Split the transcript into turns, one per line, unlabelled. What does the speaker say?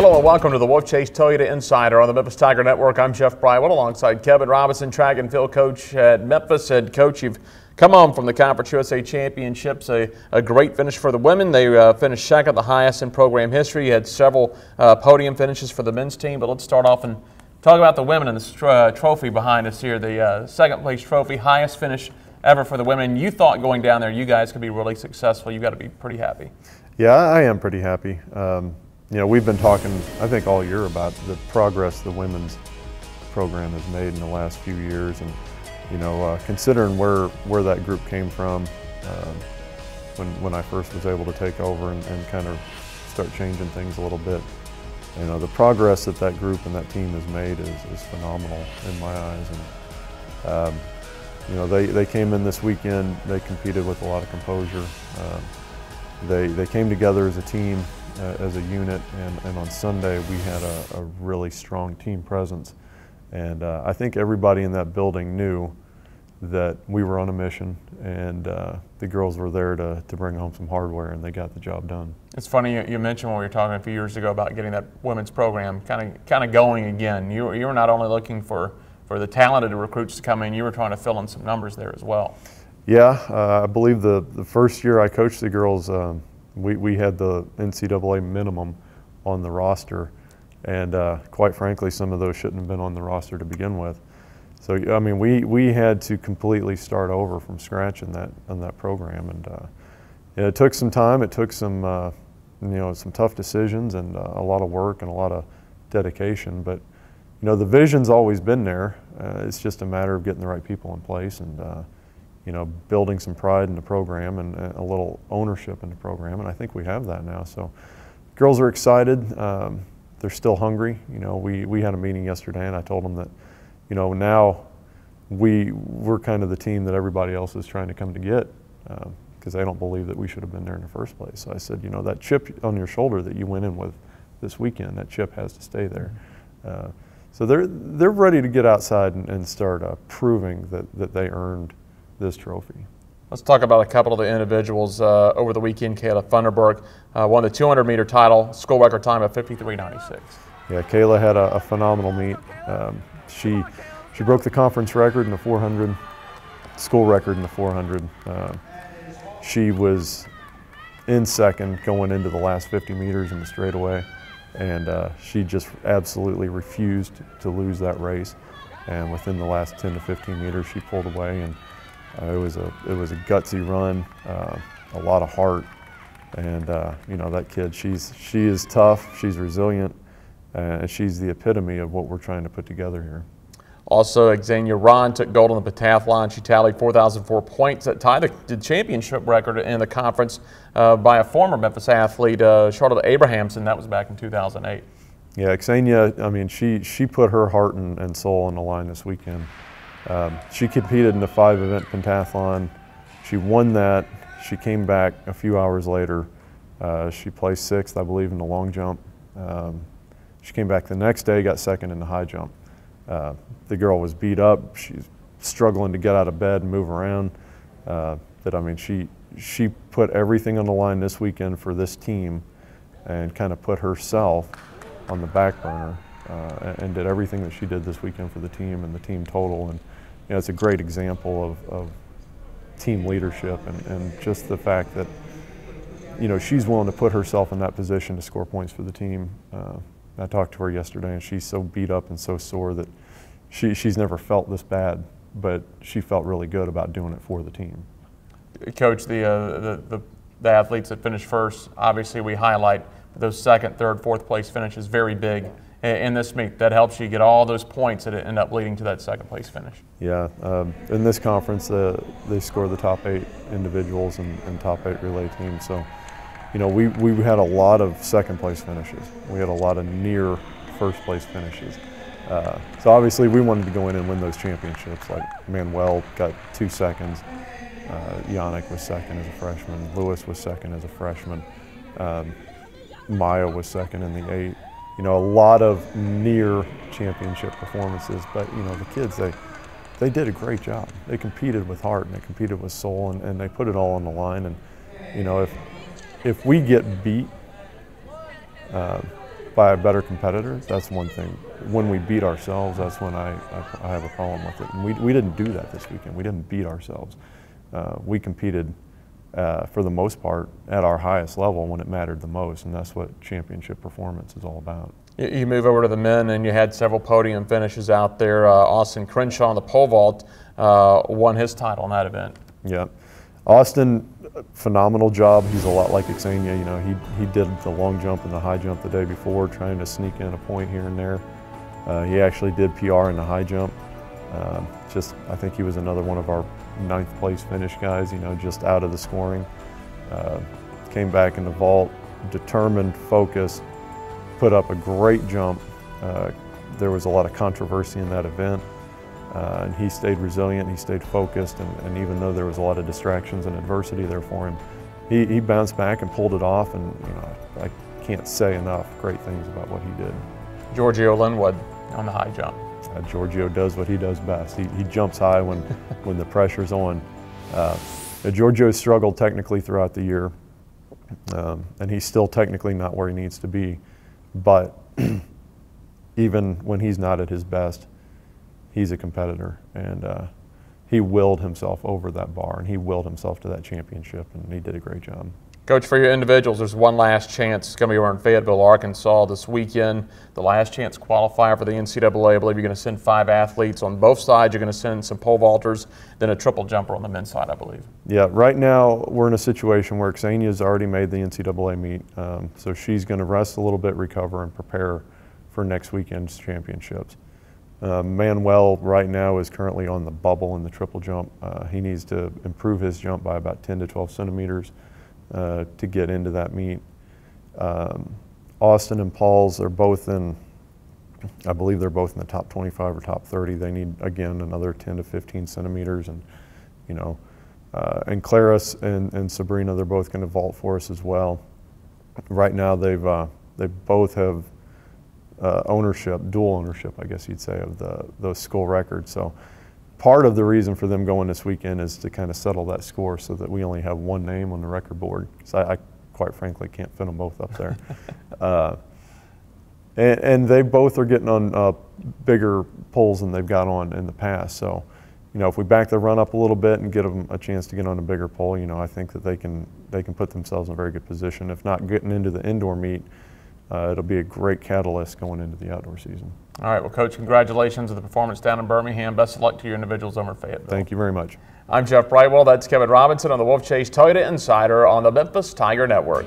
Hello and welcome to the Wolfchase Toyota Insider on the Memphis Tiger Network. I'm Jeff Brightwell alongside Kevin Robinson, track and field coach at Memphis. And Coach, you've come home from the Conference USA Championships, a great finish for the women. They finished second, the highest in program history. You had several podium finishes for the men's team, but let's start off and talk about the women and this trophy behind us here, the second place trophy, highest finish ever for the women. You thought going down there you guys could be really successful. You've got to be pretty happy. Yeah,
I am pretty happy. You know, we've been talking, I think, all year about the progress the women's program has made in the last few years, and you know, considering where that group came from when I first was able to take over and kind of start changing things a little bit, you know, the progress that group and that team has made is phenomenal in my eyes. And you know, they came in this weekend. They competed with a lot of composure. They came together as a team, as a unit, and on Sunday we had a really strong team presence. And I think everybody in that building knew that we were on a mission, and the girls were there to bring home some hardware, and they got the job done.
It's funny you mentioned when we were talking a few years ago about getting that women's program kind of going again. You were not only looking for the talented recruits to come in, you were trying to fill in some numbers there as well.
Yeah, I believe the first year I coached the girls, we had the NCAA minimum on the roster, and quite frankly, some of those shouldn't have been on the roster to begin with. So I mean, we had to completely start over from scratch in that program, and it took some time. It took some you know, some tough decisions and a lot of work and a lot of dedication. But you know, the vision's always been there. It's just a matter of getting the right people in place and you know, building some pride in the program and a little ownership in the program, and I think we have that now. So girls are excited. They're still hungry. You know, we had a meeting yesterday, and I told them that, you know, now we're kind of the team that everybody else is trying to come to get, because they don't believe that we should have been there in the first place. So I said, you know, that chip on your shoulder that you went in with this weekend, that chip has to stay there. So they're ready to get outside and start proving that they earned this trophy.
Let's talk about a couple of the individuals over the weekend. Kayla Funderburg won the 200-meter title, school record time of 53:96.
Yeah, Kayla had a phenomenal meet. She broke the conference record in the 400, school record in the 400. She was in second going into the last 50 meters in the straightaway, and she just absolutely refused to lose that race. And within the last 10 to 15 meters, she pulled away, and it was a gutsy run, a lot of heart, and you know, that kid, she is tough, she's resilient, and she's the epitome of what we're trying to put together here.
Also, Xenia Ron took gold on the pentathlon. She tallied 4,004 points that tied the championship record in the conference by a former Memphis athlete, Charlotte Abrahamson. That was back in 2008.
Yeah, Xenia, I mean, she put her heart and soul on the line this weekend. She competed in the 5-event pentathlon. She won that. She came back a few hours later. She placed 6th, I believe, in the long jump. She came back the next day, got 2nd in the high jump. The girl was beat up. She's struggling to get out of bed and move around. But I mean, she put everything on the line this weekend for this team and kind of put herself on the back burner and did everything that she did this weekend for the team and the team total. And you know, it's a great example of team leadership and just the fact that, you know, she's willing to put herself in that position to score points for the team. I talked to her yesterday, and she's so beat up and so sore that she's never felt this bad, but she felt really good about doing it for the team.
Coach, the athletes that finished first, obviously we highlight those 2nd, 3rd, 4th place finishes very big in this meet. That helps you get all those points that end up leading to that 2nd place finish.
Yeah, in this conference, they score the top 8 individuals and top 8 relay teams. So, you know, we had a lot of 2nd place finishes. We had a lot of near 1st place finishes. So obviously we wanted to go in and win those championships. Like Manuel got 2 seconds. Yannick was 2nd as a freshman. Lewis was 2nd as a freshman. Maya was 2nd in the 8. You know, a lot of near championship performances, but you know, the kids, they did a great job. They competed with heart and they competed with soul, and they put it all on the line. And you know, if we get beat, by a better competitor, that's one thing. When we beat ourselves, that's when I have a problem with it. And we didn't do that this weekend. We didn't beat ourselves. We competed, for the most part, at our highest level when it mattered the most, and that's what championship performance is all about.
You move over to the men, and you had several podium finishes out there. Austin Crenshaw on the pole vault won his title in that event.
Yeah. Austin, phenomenal job. He's a lot like Xenia. You know, he did the long jump and the high jump the day before, trying to sneak in a point here and there. He actually did PR in the high jump. I think he was another one of our 9th place finish guys, you know, just out of the scoring. Came back in the vault, determined, focused, put up a great jump. There was a lot of controversy in that event. And he stayed resilient, he stayed focused, and even though there was a lot of distractions and adversity there for him, he bounced back and pulled it off, and you know, I can't say enough great things about what he did.
Giorgio Linwood on the high jump.
Giorgio does what he does best. He jumps high when the pressure's on. Giorgio struggled technically throughout the year, and he's still technically not where he needs to be, but even when he's not at his best, he's a competitor, and he willed himself over that bar, and he willed himself to that championship, and he did a great job.
Coach, for your individuals, there's one last chance. It's going to be over in Fayetteville, Arkansas this weekend. The last chance qualifier for the NCAA. I believe you're going to send 5 athletes on both sides. You're going to send some pole vaulters, then a triple jumper on the men's side, I believe.
Yeah, right now we're in a situation where Xenia's already made the NCAA meet, so she's going to rest a little bit, recover, and prepare for next weekend's championships. Manuel right now is currently on the bubble in the triple jump. He needs to improve his jump by about 10 to 12 centimeters to get into that meet. Austin and Paul's, they're both in, I believe they're both in the top 25 or top 30. They need, again, another 10 to 15 centimeters. And, you know, and Claris and Sabrina, they're both going to vault for us as well. Right now they both have ownership, dual ownership, I guess you'd say, of those school records. So part of the reason for them going this weekend is to kind of settle that score so that we only have one name on the record board, because I quite frankly can't fit them both up there. And they both are getting on bigger poles than they've got on in the past. So, you know, if we back the run up a little bit and get them a chance to get on a bigger pole, you know, I think that they can put themselves in a very good position. If not getting into the indoor meet, it'll be a great catalyst going into the outdoor season.
All right, well, Coach, congratulations on the performance down in Birmingham. Best of luck to your individuals over in Fayetteville.
Thank you very much.
I'm Jeff Brightwell. That's Kevin Robinson on the Wolfchase Toyota Insider on the Memphis Tiger Network.